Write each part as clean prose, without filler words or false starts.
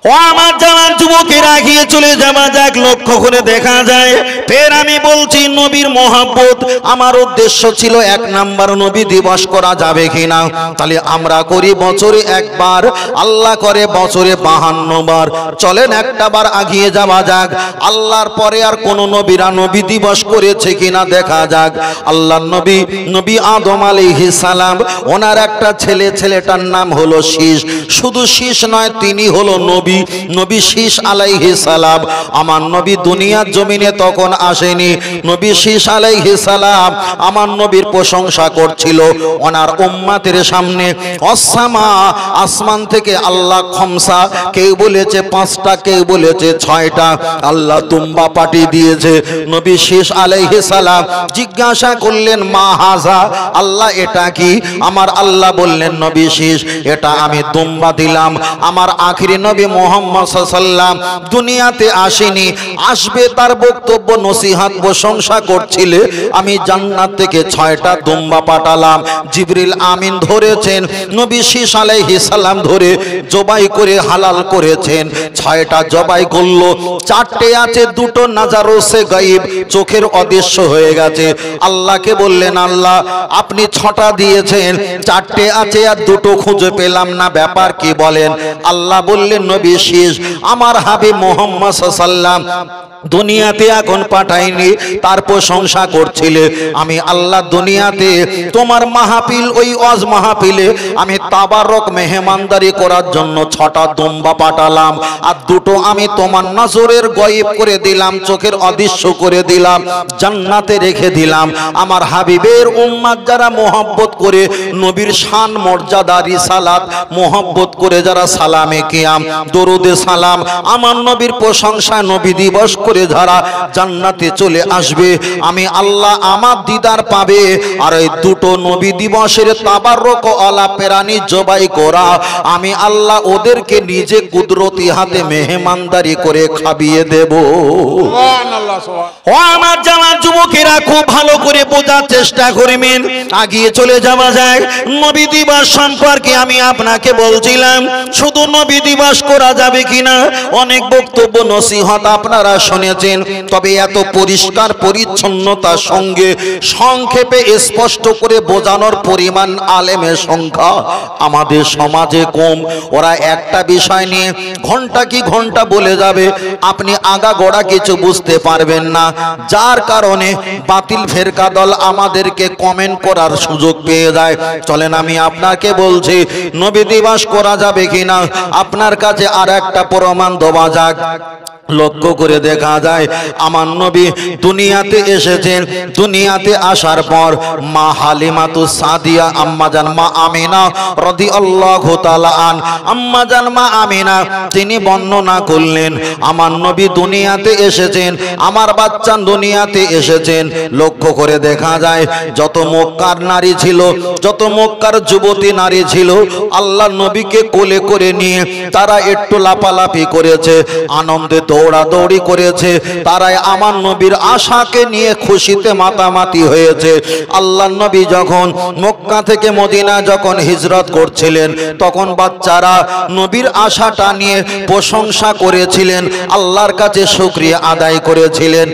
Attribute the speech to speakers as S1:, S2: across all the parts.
S1: ও আমার জানার যুবকেরা গিয়ে চলে যাওয়া যাক। লক্ষ্য করে দেখা যায় ফের আমি বলছি নবীর মহব্বত আমার উদ্দেশ্য ছিল 1 নাম্বার নবী দিবস করা যাবে কিনা। তাহলে আমরা করি বছরে একবার, আল্লাহ করে বছরে 52 বার। চলেন একটা বার আগিয়ে যাওয়া যাক, আল্লাহর পরে আর কোন নবীরা নবী দিবস করেছে কিনা দেখা যাক। আল্লাহর নবী নবী আদম আলাইহিস সালাম, ওনার একটা ছেলেটার নাম হলো শীষ। শুধু শীষ নয়, তিনি হলো নবী নবী শীষ আলাইহিস সালাম। আমার নবী দুনিয়ার জমিনে তখন আসেনি। নবী শীষ আলাইহিস সালাম আমার নবীর প্রশংসা করছিল ওনার উম্মতের সামনে। আসসামা, আসমান থেকে আল্লাহ খমসা, কেউ বলেছে 5টা, কেউ বলেছে 6টা আল্লাহ তুম্বা পাঠিয়ে দিয়েছে। নবী শীষ আলাইহিস সালাম জিজ্ঞাসা করলেন মা হাজা, আল্লাহ এটা কি? আমার আল্লাহ বললেন নবী শীষ, এটা আমি তুম্বা দিলাম। আমার আখিরি নবী মুহাম্মদ সাল্লাল্লাহু দুনিয়াতে আসেনি, আসবে তার বক্তব্য নসিহত প্রশংসা করছিলে। আমি জান্নাত থেকে 6টা দুম্বা পাঠালাম। জিবরিল আমিন ধরেছেন, নবী শীষ আলাইহিস সালাম ধরে জবাই করে হালাল করেছেন। 6টা জবাই করলো, 4টে আছে, 2টো নাজারোসে গায়েব, চোখের অদৃশ্য হয়ে গেছে। আল্লাহকে বললেন আল্লাহ আপনি 6টা দিয়েছেন, 4টে আছে আর 2টো খুঁজে পেলাম না, ব্যাপার কি বলেন? আল্লাহ বললেন নবী শীষ আমার হাবিব মুহাম্মদ সাল্লাল্লাহু দুনিয়াতে এখন পাঠাইনি, তার প্রশংসা করছিলে। আমি আল্লাহ দুনিয়াতে তোমার মাহফিল, ওই ওয়াজ মাহফিলে আমি তাবারক মেহমানদারি করার জন্য 6টা দুম্বা পাঠালাম, আর 2টো আমি তোমার নজরের গায়েব করে দিলাম, চোখের অদৃশ্য করে দিলাম, জান্নাতে রেখে দিলাম। আমার হাবিবের উম্মত যারা মোহাব্বত করে নবীর শান মর্যাদা রিসালাত মোহাব্বত করে যারা সালামে কিয়াম দরুদে সালাম আমার নবীর প্রশংসা নবী দিবস করে যারা জান্নাতে চলে আসবে, আমি আল্লাহ আমার দিদার পাবে। আর এই 2টো নবী দিবসের তাবাররক আলা প্রাণী জবাই করা আমি আল্লাহ ওদেরকে নিজে কুদরতি হাতে মেহমানদারি করে খাবিয়ে দেব। সুবহানাল্লাহ। ও আমার জামাত যুবকেরা খুব ভালো করে বোঝার চেষ্টা করবেন। আগিয়ে চলে যাওয়া যায়। নবী দিবস সম্পর্কে আমি আপনাকে বলছিলাম শুধু নবী দিবস করা যাবে কিনা অনেক বক্তব্য নসিহত আপনারা শুনেছেন, তবে এত পরিষ্কার পরিচ্ছন্নতার সঙ্গে সংক্ষেপে স্পষ্ট করে বোঝানোর পরিমাণ আলেমের সংখ্যা আমাদের সমাজে কম। ওরা একটা বিষয় নিয়ে ঘন্টা কি ঘন্টা বলে যাবে, আপনি আগাগোড়া কিছু বুঝতে পারবেন না, যার কারণে বাতিল ফেরকা দল আমাদেরকে কমেন্ট করার সুযোগ পেয়ে যায়। চলেন আমি আপনাকে বলছি নবী দিবস করা যাবে কিনা আপনার কাছে আর একটা প্রমাণ দেওয়া যাক। লক্ষ্য করে দেখা যায় আমার নবী দুনিয়াতে এসেছেন, দুনিয়াতে আসার পর মা হালিমাতু সাদিয়া আম্মাজান মা আমিনা রাদিয়াল্লাহু তাআলা আন আম্মাজান মা আমিনা তিনি বর্ণনা করলেন আমার নবী দুনিয়াতে এসেছেন, আমার বাচ্চা দুনিয়াতে এসেছেন। লক্ষ্য করে দেখা যায় যত মক্কার নারী ছিল, যত মক্কার যুবতী নারী ছিল আল্লাহ নবীকে কোলে করে নিয়ে তারা একটু লাপালাপি করেছে, আনন্দে দৌড়াদৌড়ি করেছে, তারাই আমার নবীর আশাকে নিয়ে খুশিতে মাতামাতি হয়েছে। আল্লাহ নবী যখন মক্কা থেকে মদিনা যখন হিজরত করছিলেন তখন বাচ্চারা নবীর আশাটা নিয়ে প্রশংসা করেছিলেন, আল্লাহর কাছে শুকরিয়া আদায় করেছিলেন।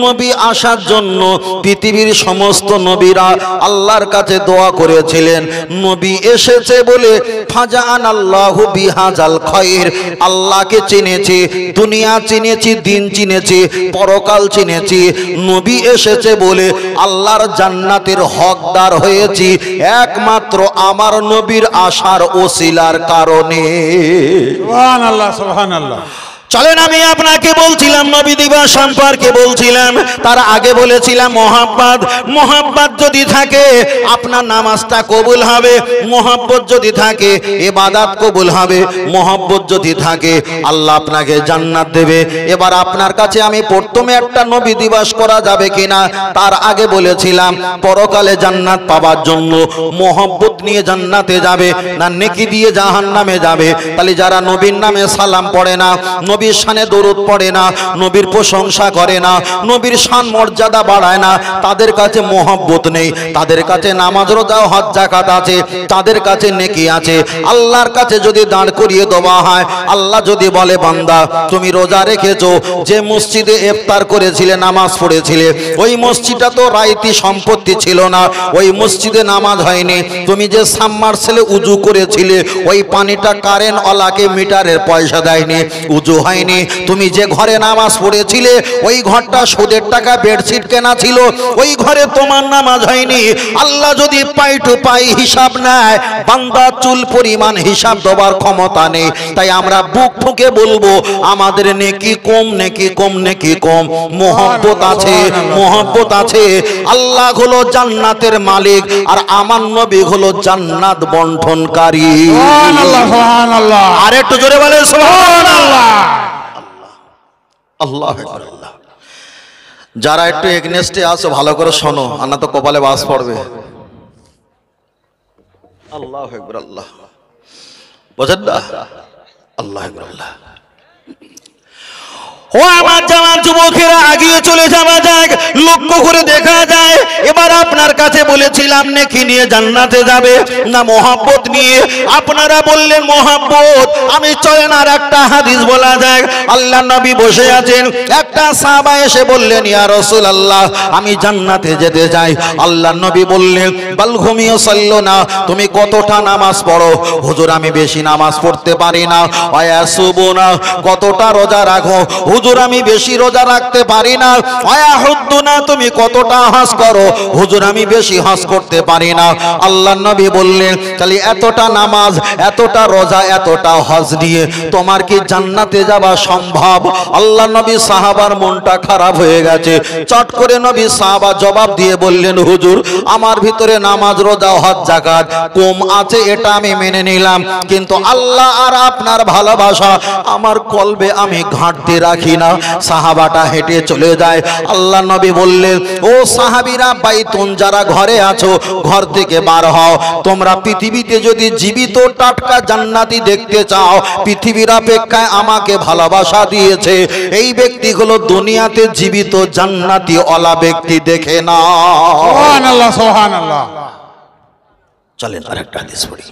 S1: নবী আসার জন্য পৃথিবীর সমস্ত নবীরা আল্লাহর কাছে দোয়া করেছিলেন, নবী এসেছে বলে ফাজাআন আল্লাহু বিহাজাল খায়র, আল্লাহকে চিনেছি, দুনিয়া চিনেছি, দিন চিনেছি, পরকাল চিনেছি, নবী এসেছে বলে আল্লাহর জান্নাতের হকদার হয়েছি একমাত্র আমার নবীর আসার ওসিলার কারণে।
S2: সুবহানাল্লাহ সুবহানাল্লাহ।
S1: চলেন আমি আপনাকে বলছিলাম নবী দিবস সম্পর্কে বলছিলাম, তার আগে বলেছিলাম মোহাব্বত। মোহাব্বত যদি থাকে আপনার নামাজটা কবুল হবে, মোহাব্বত যদি থাকে ইবাদত কবুল হবে, মোহাব্বত যদি থাকে আল্লাহ আপনাকে জান্নাত দেবে। এবার আপনার কাছে আমি প্রথমে একটা নবী দিবস করা যাবে কিনা তার আগে বলেছিলাম পরকালে জান্নাত পাওয়ার জন্য মোহাব্বত নিয়ে জান্নাতে যাবে না নেকি দিয়ে জাহান্নামে যাবে। তাহলে যারা নবীর নামে সালাম পড়ে না, নবীর শানে দরুদ পড়ে না, নবীর প্রশংসা করে না, নবীর শান মর্যাদা বাড়ায় না, তাদের কাছে মহব্বত নেই, তাদের কাছে নামাজ রোজা হজ যাকাত আছে, তাদের কাছে নেকি আছে। আল্লাহর কাছে যদি দাঁড় করিয়ে দেওয়া হয়, আল্লাহ যদি বলে বান্দা তুমি রোজা রেখেছো, যে মসজিদে ইফতার করেছিলে, নামাজ পড়েছিলে, ওই মসজিদটা তো রাইতি সম্পত্তি ছিল না, ওই মসজিদে নামাজ হয়নি, তুমি যে সাবমার্সেলে উজু করেছিলে, ওই পানিটা কারেন্ট ওয়ালাকে মিটারের পয়সা দেয়নি, উজু হয়নি, তুমি যে ঘরে নামাজ পড়েছিলে, ওই ঘরটা সুদের টাকা বেডশিট কেনা ছিল, ওই ঘরে তোমার নামাজ হয়নি। আল্লাহ যদি পাই টু পাই হিসাব নেয়, বান্দা চুল পরিমাণ হিসাব দেওয়ার ক্ষমতা নেই। তাই আমরা বুক ফুঁকে বলবো আমাদের নেকি কম, নেকি কম, নেকি কম। মোহব্বত আছে, মোহব্বত আছে। আল্লাহ হলো জান্নাতের মালিক, আর আমার নবী হলো জান্নাত বন্টনকারী।
S2: সুবহানাল্লাহ, সুবহানাল্লাহ।
S1: আর একটু জোরে বলেন সুবহানাল্লাহ। আল্লাহ আকবার। আল্লাহ। যারা একটু এগনেস্টে আসো ভালো করে শোনো, আর না তো কপালে বাস পড়বে। আল্লাহ আকবার। আল্লাহ বোঝেন না? আল্লাহ আকবার। আল্লাহ। ও আমার জামান যুবকেরা, আগিয়ে চলে যাওয়া যাক। লক্ষ্য করে দেখা যায়, এবার আপনার কাছে বলেছিলাম নেকি নিয়ে জান্নাতে যাবে না মহব্বত নিয়ে? আপনারা বললেন মহব্বত। আমি চলেন আর একটা হাদিস বলা যাক। আল্লাহ নবী বসে আছেন, একটা সাহাবা এসে বললেন ইয়া রাসূলুল্লাহ আমি জান্নাতে যেতে চাই। আল্লাহ নবী বললেন বাল ঘুমিয়ে সাল্লো না, তুমি কতটা নামাজ পড়ো? হুজুর আমি বেশি নামাজ পড়তে পারি না। ওয়াসুবুনা, কতটা রোজা রাখো? হুজুর আমি বেশি রোজা রাখতে পারি না। ওয়াহুদ্দুনা, তুমি কতটা হজ করো? হুজুর আমি বেশি হজ করতে পারি না। আল্লাহর নবী বললেন তাহলে এতটা নামাজ, এতটা রোজা, এতটা হজ নিয়ে তোমার কি জান্নাতে যাওয়া সম্ভব? আল্লাহর নবী সাহাবার মনটা খারাপ হয়ে গেছে। চট করে নবী সাহাবা জবাব দিয়ে বললেন হুজুর আমার ভিতরে নামাজ রোজা হজ যাকাত কম আছে, এটা আমি মেনে নিলাম, কিন্তু আল্লাহ আর আপনার ভালোবাসা আমার কলবে আমি ঘাটতে রাখি না। সাহাবাটা হেঁটে চলে যায়। আল্লাহ নবী বললেন ও সাহাবীরা বাইতুন, যারা ঘরে আছো ঘর থেকে বার হও। তোমরা পৃথিবীতে যদি জীবিত টাটকা জান্নাতি দেখতে চাও, পৃথিবীর অপেক্ষায় আমাকে ভালোবাসা দিয়েছে এই ব্যক্তিগুলো দুনিয়াতে জীবিত জান্নাতি ওয়ালা ব্যক্তি দেখে না।
S2: সুবহানাল্লাহ, সুবহানাল্লাহ।
S1: চলেন আরেকটা হাদিস পড়ি।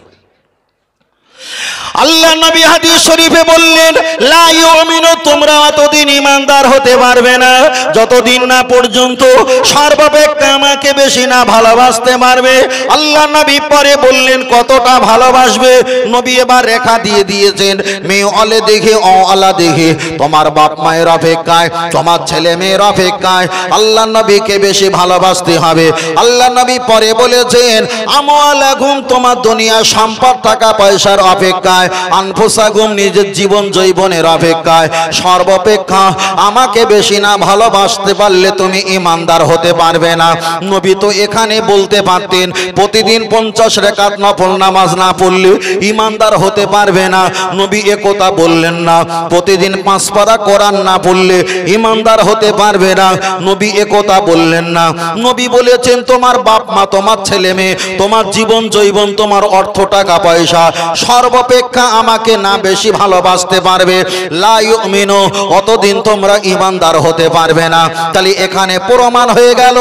S1: আল্লাহ নবী হাদিস শরীফে বললেন লা ইউমিনু, তোমরা অতদিন ইমানদার হতে পারবে না যতদিন না পর্যন্ত সর্বাপেক্ষা আমাকে বেশি না ভালোবাসতে পারবে। আল্লাহ নবী পরে বললেন কতটা ভালোবাসবে? নবী এবার রেখা দিয়ে দিয়েছেন, মেয়ে অলে দেখে অলা দেখে, তোমার বাপ মায়ের অপেক্ষায়, তোমার ছেলে মেয়ের অপেক্ষায় আল্লাহ নবীকে বেশি ভালোবাসতে হবে। আল্লাহ নবী পরে বলেছেন আমওয়ালাকুম, তোমার দুনিয়া সম্পদ টাকা পয়সার অপেক্ষায়, আনফুসাকুম, নিজের জীবন যৌবনের অপেক্ষায় সর্বাপেক্ষা আমাকে বেশি না ভালোবাসতে পারলে তুমি ইমানদার হতে পারবে না। নবী তো এখানে বলতে পারতেন প্রতিদিন 50 রাকাত নফল নামাজ না পড়লে ইমানদার হতে পারবে না। নবী একথা বললেন না। প্রতিদিন 5 পারা কোরআন না পড়লে ইমানদার হতে পারবে না। নবী একথা বললেন না। নবী বলেছেন তোমার বাপ মা, তোমার ছেলে মেয়ে, তোমার জীবন যৌবন, তোমার অর্থ টাকা পয়সা সর্বাপেক্ষা আমাকে না বেশি ভালোবাসতে পারবে, লা ইউমিনু, অতদিন তোমরা ইমানদার হতে পারবে না। তাহলে এখানে প্রমাণ হয়ে গেল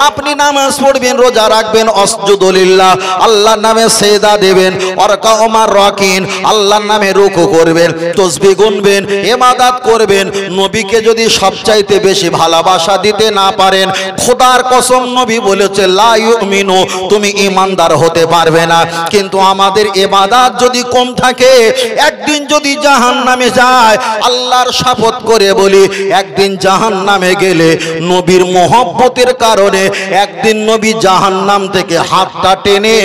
S1: আপনি নামাজ পড়বেন, রোজা রাখবেন, আসজুদু লিল্লাহ, আল্লাহর নামে সেজদা দেবেন, ওয়ারকা ওমার রাকিন, আল্লাহর নামে রুকু করবেন, তাসবিহ গুনবেন, ইবাদত করবেন। নবীকে যদি সবচাইতে বেশি ভালোবাসা দিতে না পারেন, খোদার কসম নবী বলেছে লা ইউমিনু, তুমি ইমানদার হতে পারবে না। কিন্তু আমাদের ইবাদত যদি কম থাকে, একদিন যদি জাহান্নামে যায়, আল্লাহর শপথ করে বলি একদিন জাহান্নামে গেলে নবীর মহব্বতের কারণে একদিন নবী জাহান্নাম থেকে হাতটা টেনে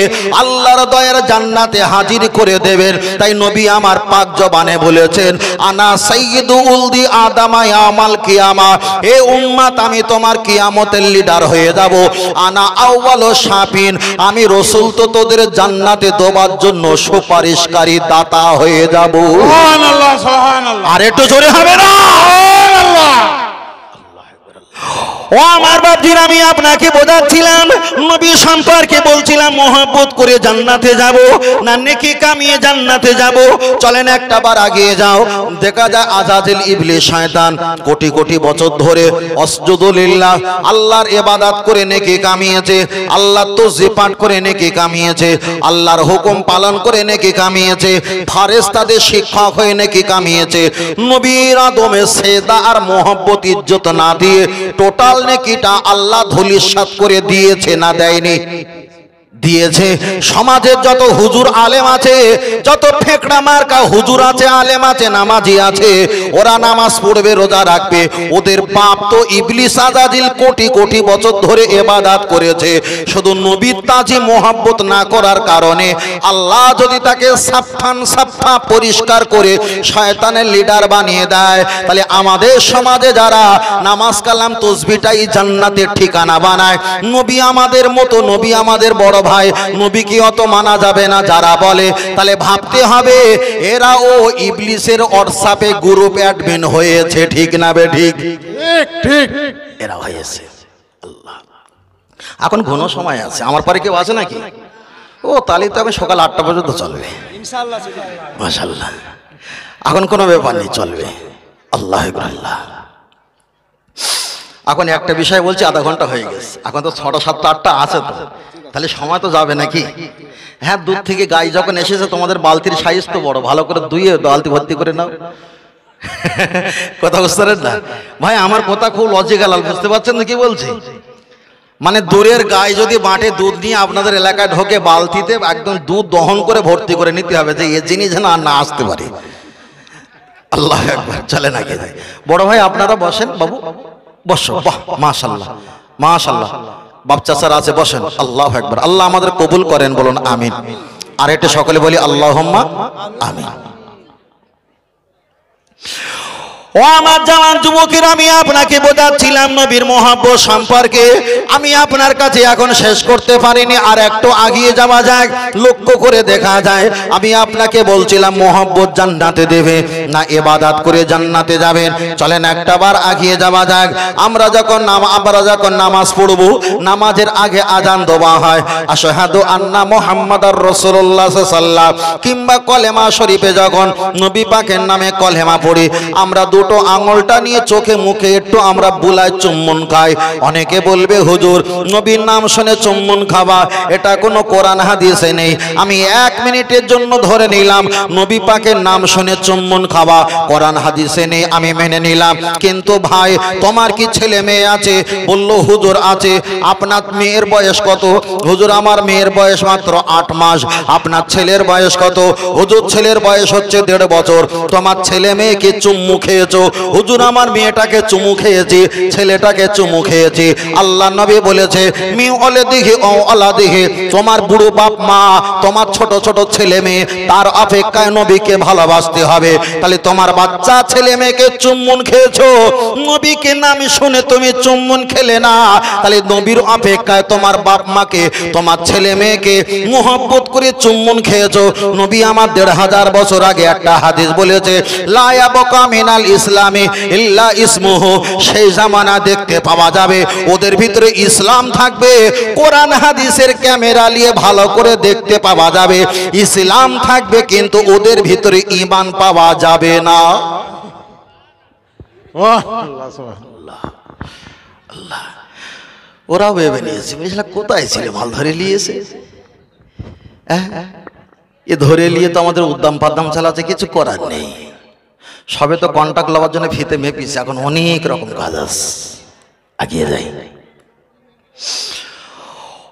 S1: আল্লাহর দয়ার জান্নাতে হাজির করে দেবেন। তাই নবী আমার পাক জবানে বলেছেন আনা সাইয়্যিদু উলদি আদামা ইয়াউমাল কিয়ামা, হে উম্মত আমি তোমার কিয়ামতের লিডার হয়ে যাব। আনা আউয়ালু শাফিন, আমি রাসূল তো তোদের জান্নাতে দেওয়ার জন্য সুপারিশকারী দাতা হয়ে যাব।
S2: সুবহানাল্লাহ, সুবহানাল্লাহ।
S1: আর একটু জোরে হবে না?
S2: সুবহানাল্লাহ।
S1: ও ও আমার বাপজির, আমি আপনাকে বোঝাচ্ছিলাম নবী সম্পর্কে বলছিলাম মহব্বত করে জান্নাতে যাব না নেকি কামিয়ে জান্নাতে যাব। চলেন একটা বার আগিয়ে যাও, দেখা যায় আজাজিল ইবলিস শয়তান কোটি কোটি বছর ধরে আসজুদুলিল্লাহ আল্লাহর ইবাদত করে নেকি কামিয়েছে, আল্লাহর তাসবিহ পাঠ করে নেকি কামিয়েছে, আল্লাহর হুকুম পালন করে নেকি কামিয়েছে, ফেরেশতাদের শিক্ষক হয়ে নেকি কামিয়েছে। নবীর আদমে সেজদা আর মহব্বত ইজ্জত না দিয়ে টোটাল নেকিটা আল্লাহ ধূলিসাৎ করে দিয়েছে না দেয়নি? দিয়েছে। সমাজের যত হুজুর আলেম আছে, যত ফেকড়া মার্কা হুজুর আছে, আলেম আছে, নামাজি আছে, ওরা নামাজ পড়বে, রোজা রাখবে, ওদের বাপ তো ইবলিস আজাজিল কোটি কোটি বছর ধরে ইবাদত করেছে। শুধু নবীর তাজি মোহাব্বত না করার কারণে আল্লাহ যদি তাকে সাফা পরিষ্কার করে শয়তানের লিডার বানিয়ে দেয়, তাহলে আমাদের সমাজে যারা নামাজ কালাম তাসবিহটাই জান্নাতের ঠিকানা বানায়, নবী আমাদের মতো, নবী আমাদের বড় ভাই, নবী কি অত মানা যাবে না যারা বলে, তাহলে ভাবতে হবে এরা ও ইবলিসের হোয়াটসঅ্যাপে গ্রুপ অ্যাডমিন হয়েছে, ঠিক না বে ঠিক?
S2: ঠিক
S1: এরা হয়েছে। আল্লাহ, এখন ঘন সময় আছে, আমার পরে কেউ আছে নাকি? ও তাহলে তো আমি সকাল 8টা পর্যন্ত চলবে ইনশাআল্লাহ, মাশাআল্লাহ। এখন কোনো ব্যাপার নেই, চলবে। আল্লাহ আল্লাহ। এখন একটা বিষয় বলছি, আধা ঘন্টা হয়ে গেছে, এখন তো 6টা 7টা 8টা আছে, তো তাহলে সময় তো যাবে নাকি? হ্যাঁ, দূর থেকে গাই যখন এসেছে, তোমাদের বালতির সাইজ তো বড়, ভালো করে ধুয়ে বালতি ভর্তি করে নাও। কথা বুঝতে পারেন না ভাই? আমার কথা খুব লজিক্যাল, বুঝতে পারছেন না কি বলছি? মানে দূরের গাই যদি বাঁটে দুধ নিয়ে আপনাদের এলাকায় ঢোকে, বালতিতে একদম দুধ দহন করে ভর্তি করে নিতে হবে, যে এ জিনিস যেন আর না আসতে পারে। আল্লাহ আকবার। চলে নাকি বড় ভাই? আপনারা বসেন বাবু, বসো। বাহ, মাশাআল্লাহ মাশাআল্লাহ। বাচ্চা স্যার আছে, বসেন। আল্লাহু আকবার। আল্লাহ আমাদের কবুল করেন, বলুন আমিন। আর এটা সকলে বলি আল্লাহুম্মা আমিন। ও আমার জওয়ান যুবকেরা, আমি আপনাকে বোঝাচ্ছিলাম নবীর মহব্বত সম্পর্কে। আমি আপনার কাছে এখন শেষ করতে পারিনি, আর একটু আগিয়ে যাওয়া যাক। লক্ষ্য করে দেখা যায় আমি আপনাকে বলছিলাম মহব্বত জান্নাতে দেবে না ইবাদত করে জান্নাতে যাবেন। চলেন একটা বার আগিয়ে যাওয়া যাক। আমরা যখন নামাজ পড়ব, নামাজের আগে আজান দেওয়া হয় আশহাদু আন্না মুহাম্মাদার রাসূলুল্লাহ সাল্লাল্লাহু আলাইহি ওয়াসাল্লাম, কিংবা কলেমা শরীফে যখন নবী পাকের নামে কলেমা পড়ি, আমরা দুটো আঙুলটা নিয়ে চোখে মুখে একটু আমরা বুলাই চুম্বন খাই। অনেকে বলবে হুজুর নবীর নাম শুনে চুম্বন খাওয়া, এটা কোনো কোরআন হাদিসে নেই। আমি 1 মিনিটের জন্য ধরে নিলাম নবী পাকের নাম শুনে চুম্বন খাওয়া কোরআন হাদিসে নেই, আমি মেনে নিলাম। কিন্তু ভাই, তোমার কি ছেলে মেয়ে আছে? বলল হুজুর আছে। আপনার মেয়ের বয়স কত? হুজুর আমার মেয়ের বয়স মাত্র 8 মাস। আপনার ছেলের বয়স কত? হুজুর ছেলের বয়স হচ্ছে 1.5 বছর। তোমার ছেলে মেয়েকে চুম্মু খেয়েছো? হুজুর আমার মেয়েটাকে চুমু খেয়েছি, ছেলেটাকে চুমু খেয়েছি। আল্লাহ নবী বলেছে মি ওয়ালাদিহি ও ওয়ালাদিহি, তোমার বুড়ো বাপ মা, তোমার ছোট ছোট ছেলে মেয়ে, তার অপেক্ষায় নবীকে ভালোবাসতে হবে। তাহলে তোমার বাচ্চা ছেলে মেয়েকে চুম্বন খেয়েছো, নবীকে নাম শুনে তুমি চুম্বন খেলে না, তাহলে নবীর অপেক্ষায় তোমার বাপ মাকে, তোমার ছেলে মেয়েকে মুহাব্বত করে চুম্বন খেয়েছো। নবী আমার 1500 বছর আগে একটা হাদিস বলেছে, লা ইয়াবকা মিনাল ইসলামে ইল্লা ইসমুহু, সেই জামানা দেখতে পাওয়া যাবে ওদের ভিতরে ইসলাম থাকবে, কোরআন হাদিসের ক্যামেরা নিয়ে ভালো করে দেখতে পাওয়া যাবে ইসলাম থাকবে, কিন্তু ওদের ভিতরে ঈমান পাওয়া যাবে না। আল্লাহ, ওরাও ভেবে নিয়েছে কোথায় ছিল, মাল ধরে নিয়েছে। এ ধরে নিয়ে তো আমাদের উদ্দাম পাদ্দাম চালাচ্ছে, কিছু করার নেই। সবে তো কন্টাক্ট লওয়ার জন্য ফিতে মেপিছে, এখন অনেক রকম কাজ আছে। আগিয়ে যাই।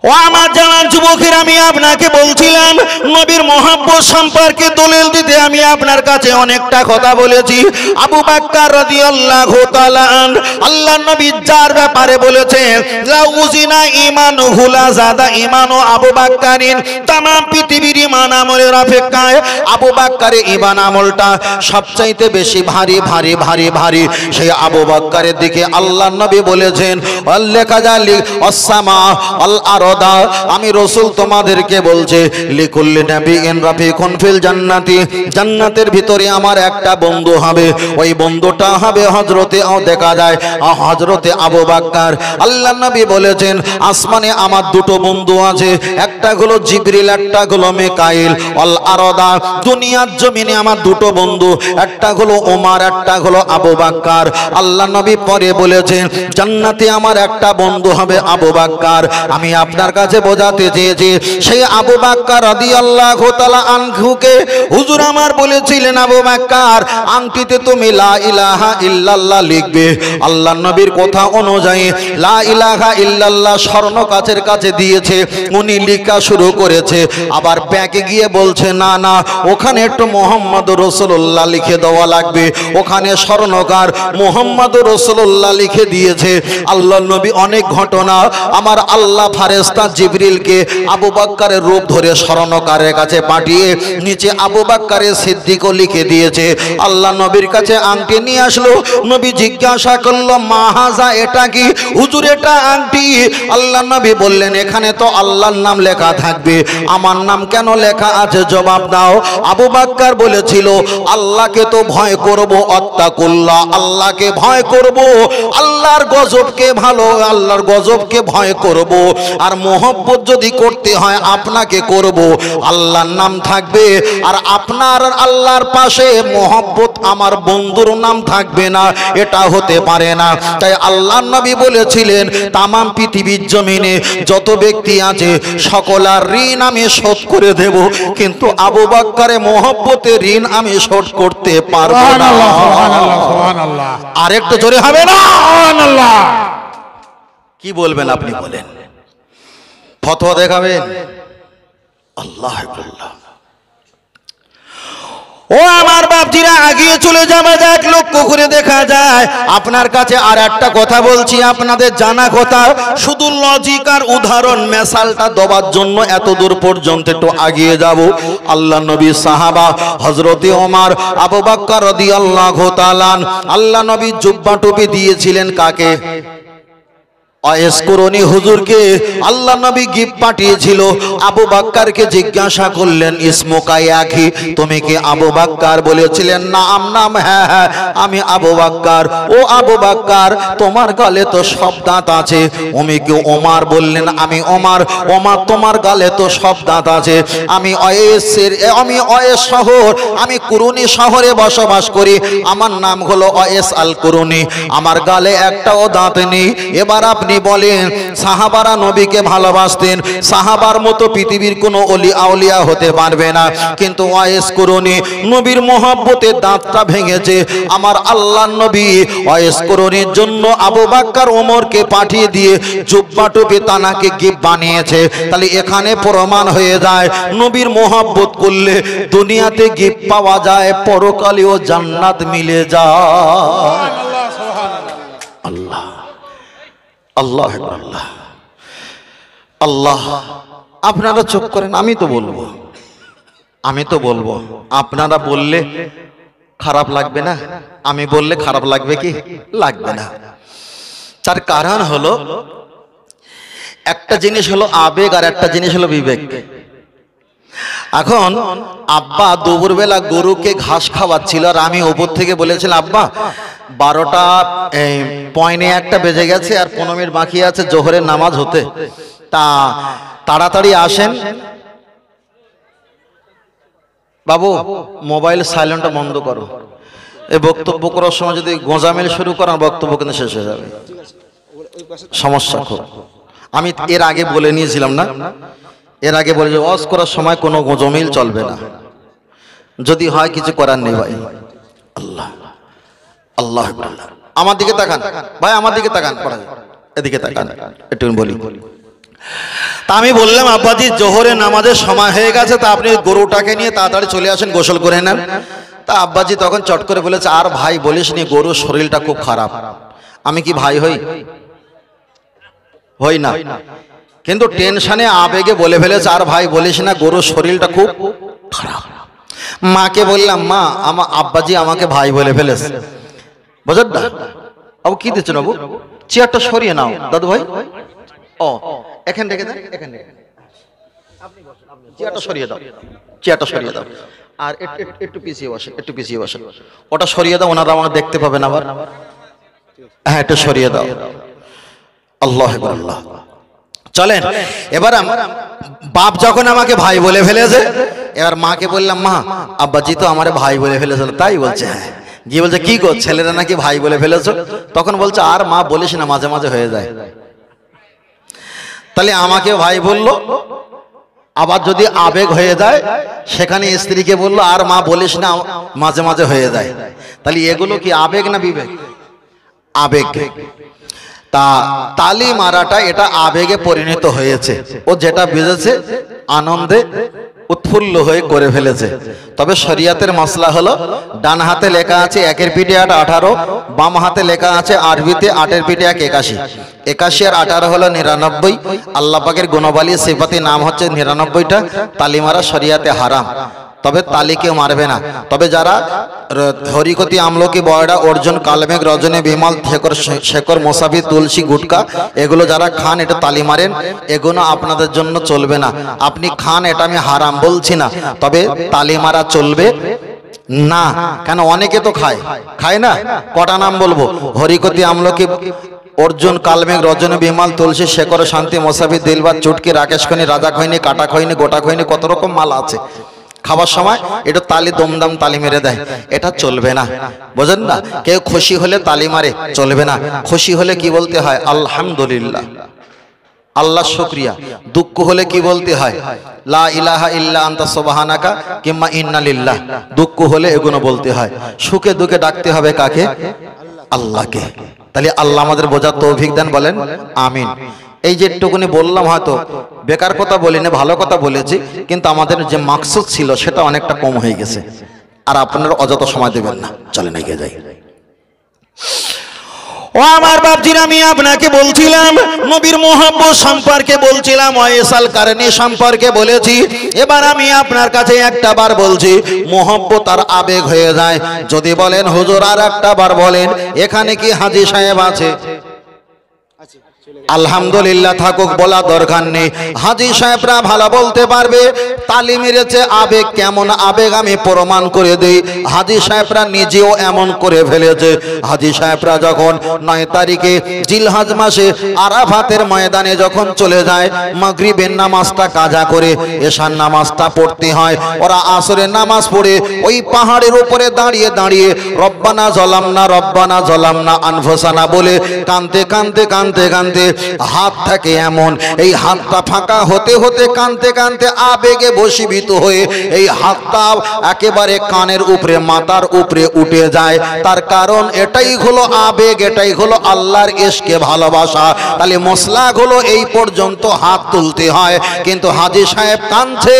S1: ও আমার জানান যুবকের, আমি আপনাকে বলছিলাম নবীর মহব্বত সম্পর্কে দলিল দিতে আমি আপনার কাছে অনেকটা কথা বলেছি। আবু বকর রাদিয়াল্লাহু তাআলা আল্লাহর নবী যার ব্যাপারে বলেছেন লা উজিনা ঈমানুহু লা যাদা ঈমানু আবু বকরিন, तमाम পৃথিবীর ঈমান আমলের অপেক্ষায় আবু বকরের ঈমান আমলটা সবচাইতে বেশি ভারী ভারী ভারী ভারী। সেই আবু বকরের দিকে আল্লাহর নবী বলেছেন আল্লাহ কাযালিক আস-সামা আল আরদ আরদা, আমি রাসূল তোমাদেরকে বলছে লিকুল্লি নাবিয়িন রাফিকুন ফিল জান্নাতি, জান্নাতের ভিতরে আমার একটা বন্ধু হবে, ওই বন্ধুটা হবে হযরতে দেখা যায় হযরতে আবু বকর। আল্লাহর নবী বলেছেন আসমানে আমার দুটো বন্ধু আছে, একটা হলো জিবরিল, একটা হলো মিকাইল। আল আরদা, দুনিয়ার জমিনে আমার দুটো বন্ধু, একটা হলো ওমর, একটা হলো আবু বকর। আল্লাহর নবী পরে বলেছেন জান্নাতে আমার একটা বন্ধু হবে আবু বকর। আমি আপনার কাছে বোঝাতে চেয়েছি সেই আবু বকর রাদিয়াল্লাহু তাআলা আনহুকে হুজুর আমার বলেছিলেন আবু বকর আংটিতে তুমি লা ইলাহা ইল্লাল্লাহ লিখবে। আল্লাহর নবীর কথা অনুযায়ী লা ইলাহা ইল্লাল্লাহ স্বর্ণ কাচের কাছে দিয়েছে, উনি লেখা শুরু করেছে, আবার ব্যাকে গিয়ে বলছে না না ওখানে একটু মুহাম্মদুর রাসূলুল্লাহ লিখে দেওয়া লাগবে, ওখানে স্বর্ণকার মুহাম্মদুর রাসূলুল্লাহ লিখে দিয়েছে। আল্লাহর নবী অনেক ঘটনা আমার আল্লাহ ফেরেশতা জিবরিলকে আবু বকরের রূপ ধরে স্বর্ণকারের কাছে পাঠিয়ে নিচে আবু বকরের সিদ্দিকও লিখে দিয়েছে। আল্লাহ নবীর কাছে আংটি নিয়ে আসলো, নবী জিজ্ঞাসা করলো মা হাজা, এটা কি? হুজুর এটা আংটি। আল্লাহ নবী বললেন এখানে তো আল্লাহর নাম লেখা থাকবে, আমার নাম কেন লেখা আছে জবাব দাও। আবু বকর বলেছিল আল্লাহকে তো ভয় করব, আত্তাকুল্লাহ, আল্লাহকে ভয় করব, আল্লাহর গজবকে ভালো, আল্লাহর গজবকে ভয় করব, আর মোহব্বত যদি করতে হয় আপনাকে করব। আল্লাহর নাম থাকবে আর আপনার আল্লাহর পাশে মোহব্বত আমার বন্ধুর নাম থাকবে না, এটা হতে পারে না। তাই আল্লাহর নবী বলেছিলেন তামাম পৃথিবীর জমিনে যত ব্যক্তি আছে সকলের ঋণ আমি শোধ করে দেব, কিন্তু আবু বকরের মোহব্বতের ঋণ আমি শোধ করতে পারবো না।
S2: সুবহানাল্লাহ, সুবহানাল্লাহ।
S1: আর একটু জোরে হবে না?
S2: সুবহানাল্লাহ।
S1: কি বলবেন আপনি বলেন? ফতোয়া দেখাবেন? আল্লাহ আল্লাহ। ও আমার বাপজিরা আগিয়ে চলে যাবে, যাক লক্ষ্য করে দেখা যায় আপনার কাছে আর একটা কথা বলছি, আপনাদের জানা কথা, শুধু লজিক আর উদাহরণ মেসালটা দেওয়ার জন্য এত দূর পর্যন্ত একটু আগিয়ে যাব। আল্লাহ নবী সাহাবা হযরতে ওমর, আবু বকর রাদিয়াল্লাহু তাআলা, আল্লাহ নবী জুব্বা টুপি দিয়েছিলেন কাকে? ওয়াইস করনি হুজুরকে আল্লাহ নবী গিফট পাঠিয়েছিল। আবু বকরকে জিজ্ঞাসা করলেন ইসমুকা ইয়া কি, তুমি কি আবু বকর? বলেছিলেন নাম নাম, হ্যাঁ হ্যাঁ আমি আবু বকর। ও আবু বকর তোমার গালে তো সব দাঁত আছে। উনি কি ওমর? বললেন আমি ওমর। ওমর তোমার গালে তো সব দাঁত আছে। আমি ওয়েস শহর, আমি কুরুনি শহরে বসবাস করি, আমার নাম হলো ওয়েস আল কুরুনি, আমার গালে একটাও দাঁত নেই। এবার আপনি বলেন সাহাবারা নবীকে ভালোবাসতেন, সাহাবার মতো পৃথিবীর কোনো ওলি আউলিয়া হতে পারবে না, কিন্তু ওয়াইস করুনি নবীর মহব্বতে দাঁতটা ভেঙেছে। আমার আল্লাহর নবী ওয়াইস করুনির জন্য আবু বকর ওমরকে পাঠিয়ে দিয়ে জুব্বা টুপি তানাকে গিফট বানিয়েছে। তাহলে এখানে প্রমাণ হয়ে যায় নবীর মহব্বত করলে দুনিয়াতে গিফট পাওয়া যায়, পরকালেও জান্নাত মিলে যায়। আল্লাহ আল্লাহ আল্লাহ আল্লাহ। আপনারা চুপ করেন, আমি তো বলবো, আমি তো বলবো, আপনারা বললে খারাপ লাগবে না, আমি বললে খারাপ লাগবে কি? লাগবে না। তার কারণ হলো একটা জিনিস হলো আবেগ আর একটা জিনিস হলো বিবেক। এখন আব্বা দুপুরবেলা গরুকে ঘাস খাওয়াচ্ছিল আর আমি উপর থেকে বলেছিলাম আব্বা 12টা পয়নে একটা বেজে গেছে আর 15 মিনিট বাকি আছে জোহরের নামাজ হতে, তা তাড়াতাড়ি আসেন। বাবু মোবাইল সাইলেন্টটা বন্ধ করো, এই বক্তব্য করার সময় যদি গোঁজামিল শুরু করেন বক্তব্য কিন্তু শেষ হয়ে যাবে, সমস্যা খুব। আমি এর আগে বলে নিয়েছিলাম না, এর আগে বলে যে ওয়াজ করার সময় কোনো গোঁজামিল চলবে না, যদি হয় কিছু করার নেই ভাই। আল্লাহ আল্লাহ আমার দিকে তাকান ভাই, আমার দিকে তাকান, এদিকে তাকান, একটু বলি। তা আমি বললাম আব্বাজি জোহরে নামাজের সময় হয়ে গেছে, তা আপনি গরুটাকে নিয়ে তাড়াতাড়ি চলে আসেন, গোসল করে নেন। তা আব্বাজি তখন চট করে বলেছে আর ভাই বলিস নি, গরুর শরীরটা খুব খারাপ। আমি কি ভাই হই? হই না, কিন্তু টেনশনে আবেগে বলে ফেলেছে আর ভাই বলিস না, গরুর শরীরটা খুব খারাপ। মাকে বললাম মা আমার আব্বাজি আমাকে ভাই বলে ফেলেছে, বুঝলেন না? আবু কি দিচ্ছেন বাবু? চেয়ারটা সরিয়ে নাও দাদু ভাই। ও এখান থেকে দেন, এখান থেকে চেয়ারটা সরিয়ে দাও, চেয়ারটা সরিয়ে দাও, আর একটু পিছিয়ে বসে, একটু পিছিয়ে বসে, ওটা সরিয়ে দাও, ওনারা আমাকে দেখতে পাবেন আবার। হ্যাঁ, একটু সরিয়ে দাও। আল্লাহ আল্লাহ। চলেন এবার বাপ যখন আমাকে ভাই বলে ফেলেছে, এবার মাকে বললাম, মা আব্বাজি তো আমার ভাই বলে ফেলেছিল। তাই বলছে, হ্যাঁ। গিয়ে বলছে, কি গো ছেলেরা নাকি ভাই বলে ফেলেছো? তখন বলছে, আর মা বলিস না, মাঝে মাঝে হয়ে যায়। তাহলে আমাকেও ভাই বললো, আবার যদি আবেগ হয়ে যায় সেখানে স্ত্রীকে বললো, আর মা বলিস না, মাঝে মাঝে হয়ে যায়। তাহলে এগুলো কি আবেগ না বিবেক? আবেগ। তা তালি মারাটা এটা আবেগে পরিণত হয়েছে, ও যেটা বুঝেছে আনন্দে উৎফুল্ল হয়ে করে ফেলেছে। তবে শরিয়াতের মাসলা হলো, ডান হাতে লেখা আছে 1 এর পিঠে 8 18, বাম হাতে লেখা আছে আরবিতে 8 এর পিঠে 1 81, 81 আর 18 হলো 99। আল্লাহ পাকের গুণবালী সিফাতি নাম হচ্ছে 99টা। তালি মারা শরিয়াতে হারাম, তবে তালি কেউ মারবে না। তবে যারা হরিকতি, আমলকি, বয়ডা, অর্জুন, কালমেঘ, রজনী, বিমল, শেকর, মোসাফি, তুলসী, গুটকা এগুলো যারা খান, এটা তালি মারেন, এগুলো আপনাদের জন্য চলবে না। আপনি খান, এটা আমি হারাম বলছি না, তবে তালি মারা চলবে না। কেন? অনেকে তো খায়, খায় না? কটা নাম বলবো? হরিকতি, আমলকি, অর্জুন, কালমেঘ, রজনী, বিমল, তুলসী, শেকর, শান্তি, মোসাফি, দিলবাদ, চুটকি, রাকেশ খৈনি, রাজা খৈনি, কাটা খৈনি, গোটা খৈনি, কত রকম মাল আছে। খাবার সময় এটা তালি দমদম তালি মেরে দেয়, এটা চলবে না, বোঝেন না? কেউ খুশি হলে তালি মারে, চলবে না। খুশি হলে কি বলতে হয়? আলহামদুলিল্লাহ, আল্লাহ শুকরিয়া। দুঃখ হলে কি বলতে হয়? লা ইলাহা ইল্লা আনতা সুবহানাকা কিংবা ইন্না লিল্লাহ। দুঃখ হলে এগুলো বলতে হয়। সুখে দুঃখে ডাকতে হবে কাকে? আল্লাহকে। তাহলে আল্লাহ আমাদের বোঝার তৌফিক দেন, বলেন আমিন। এই যে একটুকুনি বললাম, হয়তো বেকার কথা বলিনি, ভালো কথা বলেছি, কিন্তু আমাদের যে মাকসুদ ছিল সেটা অনেকটা কম হয়ে গেছে। আর আপনারা অযথা সময় দেবেন না, চলেন এগিয়ে যাই। ও আমার বাপজির, আমি আপনাকে বলছিলাম নবীর মুহাব্বত সম্পর্কে বলছিলাম, ওয়াইসাল কারণী সম্পর্কে বলেছি। এবার আমি আপনার কাছে একটা বার বলছি, মুহাব্বত আর আবেগ হয়ে যায়। যদি বলেন হুজুর আর একটা বার বলেন, এখানে কি হাজী সাহেব আছে? আলহামদুলিল্লাহ, থাকুক, বলা দরকার নেই। হাজী সাহেবরা ভালো বলতে পারবে তালি মেরেছে। আবেগ কেমন আবেগ আমি প্রমাণ করে দেই। হাজী সাহেবরা নিজেও এমন করে ফেলেছে। হাজী সাহেবরা যখন 9 তারিখে জিলহজ মাসে আরাফাতের ময়দানে যখন চলে যায়, মাগরিবের নামাজটা কাজা করে এশার নামাজটা পড়তে হয়। ওরা আসরের নামাজ পড়ে ওই পাহাড়ের উপরে দাঁড়িয়ে দাঁড়িয়ে রব্বানা জলামনা আনফুসানা বলে কাঁদতে কাঁদতে কাঁদতে কাঁদতে হাত থাকে এমন, এই হাতটা ফাঁকা হতে হতে কাঁদতে কাঁদতে আবেগে বশীভূত হয়ে এই হাতটা একেবারে কানের উপরে, মাথার উপরে উঠে যায়। তার কারণ এটাই হলো আবেগ, এটাই হলো আল্লাহর ইশকে ভালোবাসা। তাহলে মশলা হলো এই পর্যন্ত হাত তুলতে হয়, কিন্তু হাজী সাহেব কাঁদছে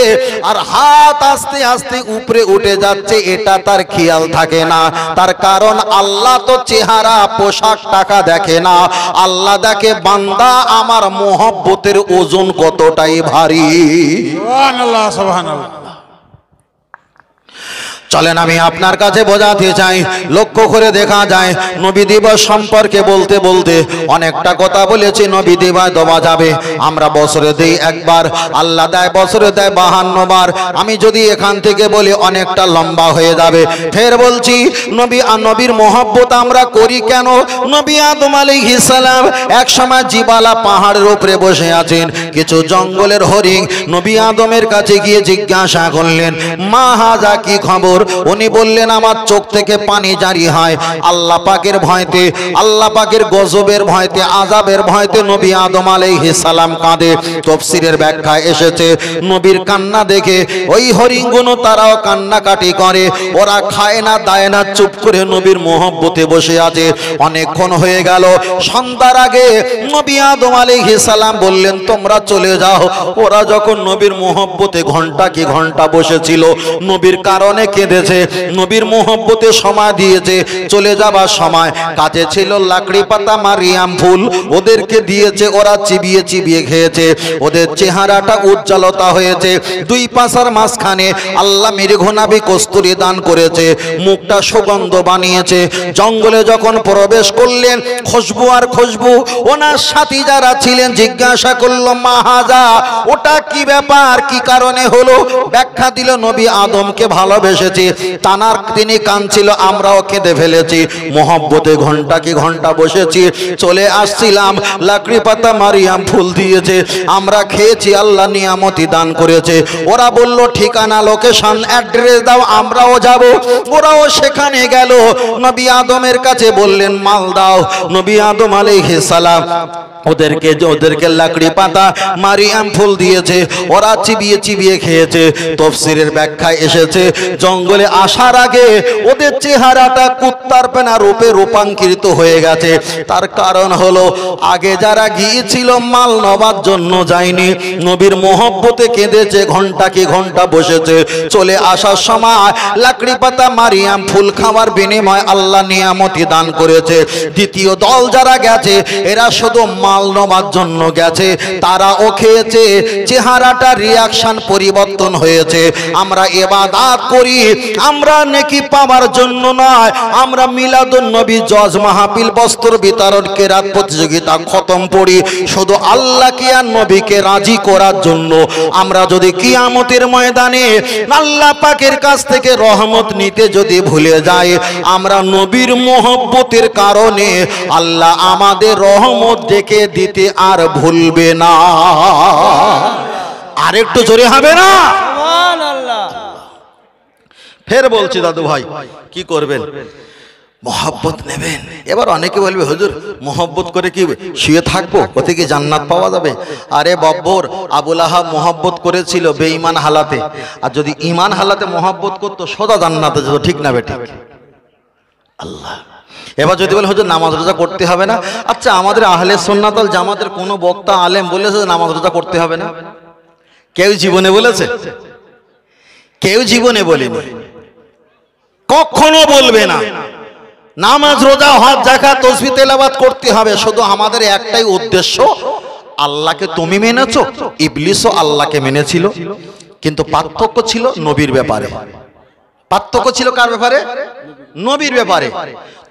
S1: আর হাত আস্তে আস্তে উপরে উঠে যাচ্ছে, এটা তার খেয়াল থাকে না। তার কারণ আল্লাহ তো চেহারা, পোশাক, টাকা দেখে না। আল্লাহ দেখে বান্দা আমার মোহব্বতের ওজন কতটাই ভারী।
S2: সুবহানাল্লাহ, সুবহানাল্লাহ।
S1: চলেন আমি আপনার কাছে বোঝাতে চাই, লক্ষ্য করে দেখা যায় নবী দিবস সম্পর্কে বলতে বলতে অনেকটা কথা বলেছি। নবী দিবস দেওয়া যাবে, আমরা বছরে দেই একবার, আল্লাহ দেয় বছরে দেয় 52 বার। আমি যদি এখান থেকে বলি অনেকটা লম্বা হয়ে যাবে। ফের বলছি, নবীর মহব্বত আমরা করি কেন? নবী আদম আলাইহিস সালাম এক সময় জিবালা পাহাড়ের উপরে বসে আছেন, কিছু জঙ্গলের হরিণ নবী আদমের কাছে গিয়ে জিজ্ঞাসা করলেন, মা হাজা, কি খবর? উনি বললেন, আমার চোখ থেকে পানি জারি হয় আল্লাহ পাকের ভয়তে, আল্লাহ পাকের গজবের ভয়তে, আযাবের ভয়তে নবী আদম আলাইহিস সালাম কাঁদে। তাফসীরের ব্যাখ্যায় এসেছে, নবীর কান্না দেখে ওই হরিণগুলো তারাও কান্নাকাটি করে। ওরা খায় না, দায় না, চুপ করে নবীর মহব্বতে বসে আছে। অনেকক্ষণ হয়ে গেল, সন্ধ্যার আগে নবী আদম আলাইহিস সালাম বললেন, তোমরা চলে যাও। ওরা যখন নবীর মহব্বতে ঘন্টা কি ঘন্টা বসেছিল, নবীর কারণে কেঁদে কেঁদেছে, নবীর মোহব্বতে সময় দিয়েছে। চলে যাবার সময় কাছে ছিল লাকড়ি পাতা মারিয়াম ফুল, ওদেরকে দিয়েছে, ওরা চিবিয়ে চিবিয়ে খেয়েছে। ওদের চেহারাটা উজ্জ্বলতা হয়েছে। দুই পাশার মাঝখানে আল্লাহ মৃগনাভি কস্তুরী দান করেছে, মুখটা সুগন্ধ বানিয়েছে। জঙ্গলে যখন প্রবেশ করলেন, খুশবু আর খুশবু। ওনার সাথী যারা ছিলেন জিজ্ঞাসা করলো, মাহাজা, ওটা কি ব্যাপার, কি কারণে হলো? ব্যাখ্যা দিল, নবী আদমকে ভালোবেসেছি, তানার তিনি কাঁদছিল, আমরাও কেঁদে ফেলেছি। মোহব্বতে ঘন্টা কি ঘন্টা বসেছি, চলে আসছিলাম, লাকড়ি পাতা মারিয়াম ফুল দিয়েছে, আমরা খেয়েছি, আল্লাহ নিয়ামতি দান করেছে। ওরা বলল, ঠিকানা লোকেশন অ্যাড্রেস দাও, আমরাও যাব। ওরাও সেখানে গেল, নবী আদমের কাছে বললেন, মাল দাও। নবী আদম আলাইহিস সালাম ওদেরকে লাকড়ি পাতা মারিয়াম ফুল দিয়েছে, ওরা চিবিয়ে চিবিয়ে খেয়েছে। তাফসীরের ব্যাখ্যায় এসেছে, জঙ্গলে আসার আগে ওদের চেহারাটা কুত্তার পেনা রূপে রূপান্তরিত হয়ে গেছে। তার কারণ হলো, আগে যারা গিয়েছিল মাল নেওয়ার জন্য যায়নি, নবীর মোহব্বতে কেঁদেছে, ঘন্টা কি ঘন্টা বসেছে। চলে আসার সময় লাকড়ি পাতা মারিয়াম ফুল খাওয়ার বিনিময়ে আল্লাহ নিয়ামতি দান করেছে। দ্বিতীয় দল যারা গেছে, এরা শুধু মাল নেওয়ার জন্য গেছে, তারাও খেয়েছে, চেহারাটা রিয়াকশন পরিবর্তন হয়েছে। আমরা ইবাদত করি, আমরা নেকি পাওয়ার জন্য নয়, আমরা মিলাদুন নবী জজ মাহফিল বস্ত্র বিতরণ কেরাত প্রতিযোগিতা খতম পড়ি শুধু আল্লাহকে আর নবীকে রাজি করার জন্য। আমরা যদি কিয়ামতের ময়দানে আল্লাহ পাকের কাছ থেকে রহমত নিতে যদি ভুলে যাই, আমরা নবীর মোহব্বতের কারণে আল্লাহ আমাদের রহমত দেখে দিতে আর ভুলবে না। আরেকটু জোরে হবে না? সুবহানাল্লাহ। ফের বলছি দাদু ভাই, কি করবেন? মোহব্বত নেবেন। এবার অনেকে বলবে, হুজুর মোহব্বত করে কি শুয়ে থাকবো, ওতে কি জান্নাত পাওয়া যাবে? আরে বব্বর, আবু লাহাব মোহব্বত করেছিল বেঈমান হালাতে, আর যদি ঈমান হালাতে মোহব্বত করতো সোজা জান্নাতে যেত। ঠিক না বেঠিক? আল্লাহ। এবার যদি বলে, হুজুর নামাজ রোজা করতে হবে না, আচ্ছা আমাদের আহলে সুন্নাত ওয়াল জামাতের কোনো বক্তা আলেম বলেছে নামাজ রোজা করতে হবে না? কেউ জীবনে বলেছে? কেউ জীবনে বলেনি, কখনো বলবে না। নামাজ রোজা হজ যাকাত তাসবিহ তেলাওয়াত করতে হবে, শুধু আমাদের একটাই উদ্দেশ্য, আল্লাহকে তুমি মেনেছো, ইবলিসও আল্লাহকে মেনেছিল, কিন্তু পার্থক্য ছিল নবীর ব্যাপারে। পার্থক্য ছিল কার ব্যাপারে? নবীর ব্যাপারে।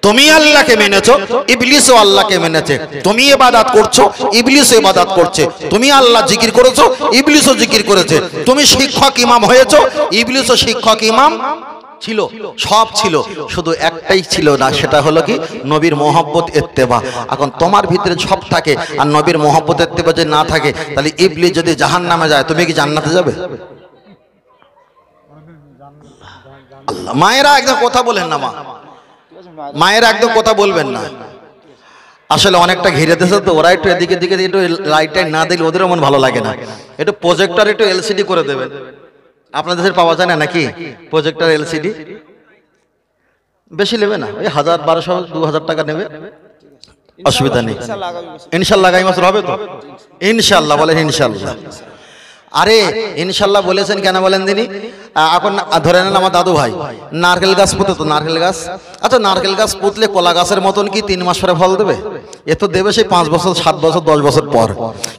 S1: তুমি আল্লাহকে মেনেছো, ইবলিসও আল্লাহকে মেনেছে। তুমি ইবাদত করছো, ইবলিসও ইবাদত করছে। তুমি আল্লাহ জিকির করেছো, ইবলিসও জিকির করেছে। তুমি শিক্ষক ইমাম হয়েছো, ইবলিসও শিক্ষক ইমাম ছিল, সব ছিল, শুধু একটাই ছিল না, সেটা হলো কি নবীর মোহব্বত ইত্তেবা। এখন তোমার ভিতরে সব থাকে আর নবীর মোহব্বত ইত্তেবা যদি না থাকে, তাহলে ইবলিস যদি জাহান্নামে যায়, তুমি কি জান্নাতে যাবে? আল্লাহ। মায়েরা একদম কথা বলেন না, মায়েরা একদম কথা বলবেন না। আসলে অনেকটা ঘিরে দিয়েছে তো, ওরা একটু এদিকে দিকে একটু লাইট টাইট না দিলে ওদেরও মন ভালো লাগে না। একটু প্রজেক্টর একটু এলসিডি করে দেবেন। আপনাদের দেশে পাওয়া যায় না নাকি প্রজেক্টর এলসিডি? বেশি নেবে না, ওই 1000-1200-2000 টাকা নেবে, অসুবিধা নেই। ইনশাল্লাহ আগামী বছর হবে তো? ইনশাল্লাহ বলেন, ইনশাল্লাহ। আরে ইনশাল্লাহ বলেছেন কেন বলেন দিনি? এখন ধরে নেন আমার দাদু ভাই নারকেল গাছ পুঁতে, তো নারকেল গাছ, আচ্ছা নারকেল গাছ পুঁতলে কলা গাছের মতন কি 3 মাস পরে ফল দেবে? এ তো দেবে সেই 5 বছর, 7 বছর, 10 বছর পর।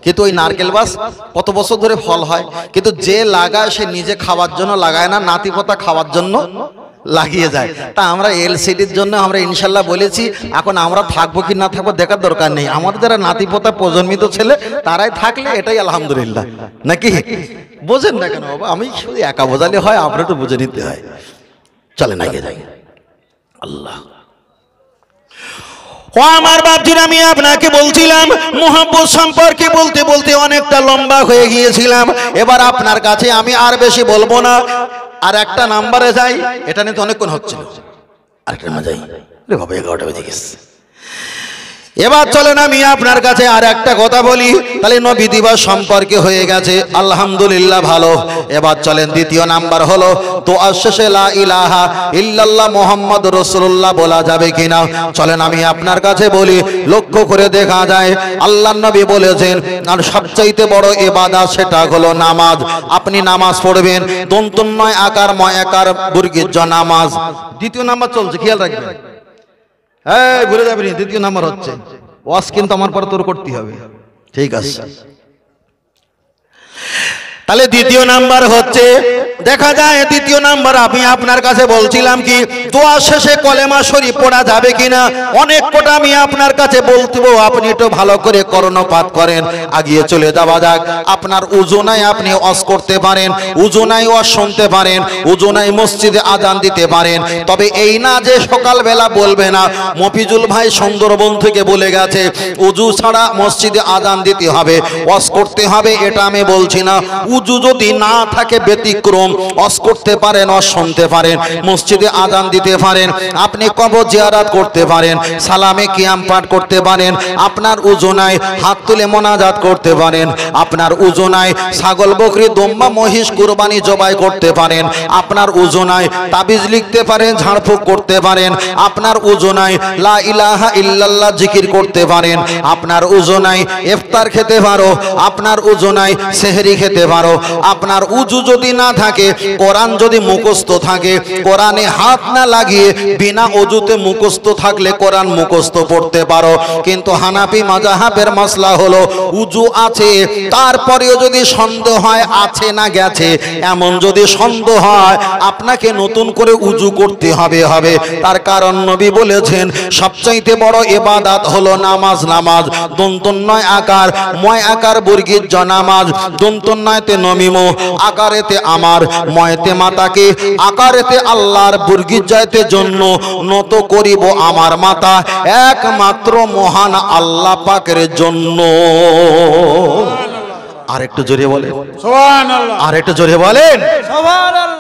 S1: কিন্তু ওই নারকেল গাছ কত বছর ধরে ফল হয়, কিন্তু যে লাগায় সে নিজে খাওয়ার জন্য লাগায় না, নাতি পোতা খাওয়ার জন্য লাগিয়ে যায়। তা আমরা এলসিডির জন্য আমরা ইনশাল্লাহ বলেছি, এখন আমরা থাকবো কি না থাকবো দেখার দরকার নেই, আমাদের যারা নাতি পোতা প্রজন্মিত ছেলে তারাই থাকলে এটাই আলহামদুলিল্লাহ, নাকি? বোঝেন না কেন বাবা? আমি শুধু একা বোঝালে হয়, আপনার তো বুঝে নিতে হয়। চলেন আগে যাই। আল্লাহ। ও আমার বাপজির, আমি আপনাকে বলছিলাম মোহাম্মদ সম্পর্কে বলতে বলতে অনেকটা লম্বা হয়ে গিয়েছিলাম। এবার আপনার কাছে আমি আর বেশি বলবো না, আর একটা নাম্বারে যাই। এটা নিয়ে তো অনেকক্ষণ হচ্ছিল, আরেকটা না যাই রে বাবা, 11টা বেজে গেছে। এবার চলেন আমি আপনার কাছে আর একটা কথা বলি, তাহলে নবী দিবস সম্পর্কে হয়ে গেছে, আলহামদুলিল্লাহ ভালো। এবার চলেন দ্বিতীয় নাম্বার হলো দোয়া শেষে লা ইলাহা ইল্লাল্লাহ মুহাম্মদ রাসূলুল্লাহ বলা যাবে কিনা। চলেন আমি আপনার কাছে বলি, লক্ষ্য করে দেখা যায় আল্লাহর নবী বলেছেন আর সবচাইতে বড় ইবাদত সেটা হলো নামাজ। আপনি নামাজ পড়বেন, দন্তন্নয় আকার ময় আকার বর্গীয় জ নামাজ। দ্বিতীয় নাম্বার চলছে, খেয়াল রাখবেন, হ্যাঁ ভুলে যাবেন, দ্বিতীয় নাম্বার হচ্ছে ওয়াজ কিন্তু আমার পর তোর করতে হবে, ঠিক আছে। তাহলে দ্বিতীয় নাম্বার হচ্ছে দেখা যায়, দ্বিতীয় নাম্বার আমি আপনার কাছে বলছিলাম কি দোয়া শেষে কলেমা শরীফ পড়া যাবে কিনা। অনেক কটা আমি আপনার কাছে বলতেব, আপনি একটু ভালো করে কর্ণপাত করেন। আগিয়ে চলে যাওয়া যাক। আপনার উজুনায় আপনি ওয়াজ করতে পারেন, উজুনায় ওয়াজ শুনতে পারেন, উজুনায় মসজিদে আজান দিতে পারেন। তবে এই না যে সকালবেলা বলবে না, মফিজুল ভাই সুন্দরবন থেকে বলে গেছে উজু ছাড়া মসজিদে আজান দিতে হবে, ওয়াজ করতে হবে, এটা আমি বলছি না। উজু যদি না থাকে ব্যতিক্রম, ওয়াজ করতে পারেন, ওয়াজ শুনতে পারেন, মসজিদে আজান দিতে পারেন, আপনি কবর জিয়ারত করতে পারেন, সালামে কিয়াম পাঠ করতে পারেন, আপনার উজুনায় হাত তুলে মোনাজাত করতে পারেন, আপনার উজুনায় ছাগল বকরি দম্বা মহিষ কুরবানি জবাই করতে পারেন, আপনার উজুনায় তাবিজ লিখতে পারেন, ঝাড়ফুঁক করতে পারেন, আপনার উজুনায় লা ইলাহা ইল্লাল্লাহ জিকির করতে পারেন, আপনার উজুনায় ইফতার খেতে পারো, আপনার উজুনায় সেহরি খেতে পারো। আপনার উজু যদি না থাকে, কোরআন যদি মুখস্থ থাকে, কোরআনে হাত না লাগিয়ে বিনা ওযুতে মুখস্থ থাকলে কোরআন মুখস্থ পড়তে পারো। কিন্তু হানাফি মাযহাবের মাসলা হলো উজু আছে, তারপরেও যদি সন্দেহ হয় আছে না গেছে, এমন যদি সন্দেহ হয় আপনাকে নতুন করে উজু করতে হবে। তার কারণ নবী বলেছেন সবচাইতে বড় ইবাদত হলো নামাজ। নামাজ দন্তন্নয় আকার ময় আকার বর্গীয় জ নামাজ, দন্তন্নয়তে নমিমো, আকারেতে আমার, ময়তে মাতাকে, আকারেতে আল্লাহর, বর্গীর জয়তে জন্য নত করিব আমার মাতা একমাত্র মহান আল্লাহ পাকের জন্য। আরেকটু জোরে বলেন সুবহানাল্লাহ, আরেকটু জোরে বলেন সুবহানাল্লাহ।